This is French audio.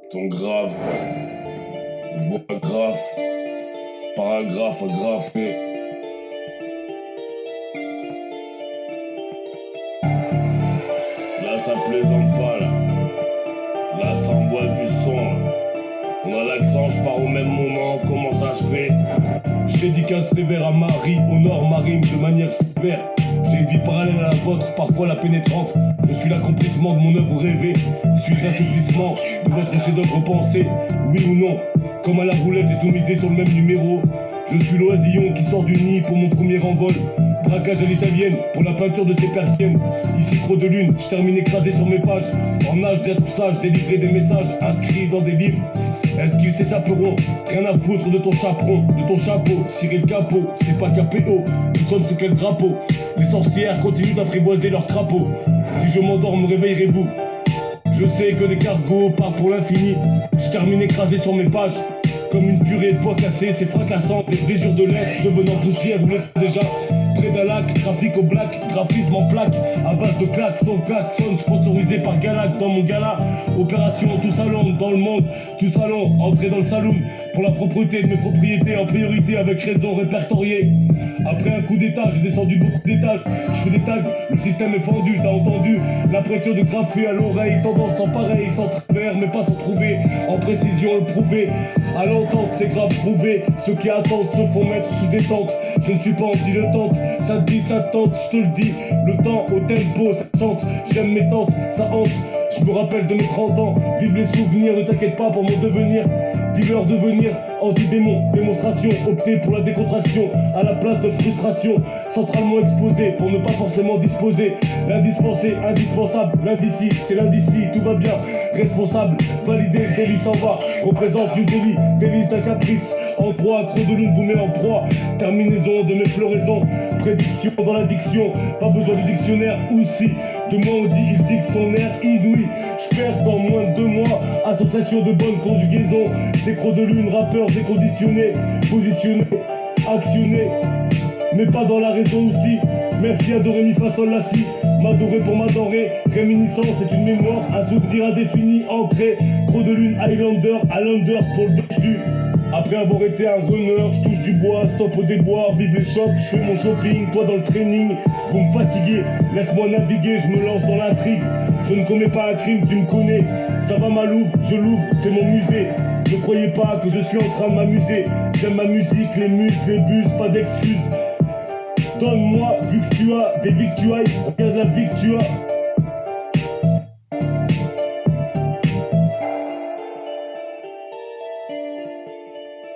Ton grave, voix grave, paragraphe agrafé. Là ça plaisante pas là. Là ça envoie du son là. On a l'accent, je pars au même moment, comment ça se fait? Je dédicace sévère à Marie, au nord ma rime de manière sévère. J'ai une vie parallèle à la vôtre, parfois la pénétrante. Je suis l'accomplissement de mon œuvre rêvée. Suis-je l'assouplissement de votre chef-d'œuvre pensé? Oui ou non? Comme à la roulette, j'ai tout misé sur le même numéro. Je suis l'oisillon qui sort du nid pour mon premier envol. Braquage à l'italienne pour la peinture de ces persiennes. Ici trop de lune, je termine écrasé sur mes pages. En âge d'être sage, délivrer des messages inscrits dans des livres. Est-ce qu'ils s'échapperont? Rien à foutre de ton chaperon, de ton chapeau. Cirer le capot, c'est pas KPO. Nous sommes sous quel drapeau? Les sorcières continuent d'apprivoiser leurs crapauds. Si je m'endors, me réveillerez-vous? Je sais que les cargos partent pour l'infini. Je termine écrasé sur mes pages. Comme une purée de poids cassé, c'est fracassant. Des brisures de lettres devenant poussière ou l'être déjà. Près d'un lac, trafic au black, graphisme en plaque, à base de klaxon, klaxon, sponsorisé par Galac dans mon gala. Opération tout salon dans le monde, tout salon, entrée dans le saloon, pour la propreté de mes propriétés en priorité avec raison répertoriée. Après un coup d'état, j'ai descendu beaucoup d'étages, je fais des tags, le système est fendu, t'as entendu? La pression de graffer à l'oreille, tendance en pareil, sans travers, mais pas sans trouver, en précision le prouver. À l'entente, c'est grave prouvé, ceux qui attendent se font mettre sous détente. Je ne suis pas anti-le-tente, ça te dit, ça te tente, je te le dis. Le temps au tempo, ça tente, j'aime mes tentes, ça hante. Je me rappelle de mes 30 ans, vive les souvenirs, ne t'inquiète pas pour mon devenir. Dis-leur devenir anti-démon, démonstration, opter pour la décontraction à la place de frustration, centralement exposé pour ne pas forcément disposer. L'indispensé, indispensable, l'indici, c'est l'indici, tout va bien. Responsable, validé, le délit s'en va, représente New Delhi, délice d'un caprice. En proie, trop de lune vous met en proie. Terminaison de mes floraisons, prédiction dans l'addiction. Pas besoin de dictionnaire, ou si de moi on dit il dit son air inouï. Je perce dans moins de 2 mois. Association de bonnes conjugaisons. Sécro de lune, rappeur déconditionné. Positionné, actionné, mais pas dans la raison aussi. Merci à Doré mi fa sol la si. M'adorer pour m'adorer. Réminiscence c'est une mémoire, un souvenir indéfini, ancré. Trop de lune, Highlander, Highlander pour le dessus. Après avoir été un runner, je touche du bois, stop au déboire, vive les shops, je fais mon shopping, toi dans le training, vous me fatiguez, laisse-moi naviguer, je me lance dans l'intrigue, je ne commets pas un crime, tu me connais, ça va ma louve, je l'ouvre, c'est mon musée, ne croyez pas que je suis en train de m'amuser, j'aime ma musique, les muses, les bus, pas d'excuses, donne-moi, vu que tu as des victuailles, regarde la vie que tu as.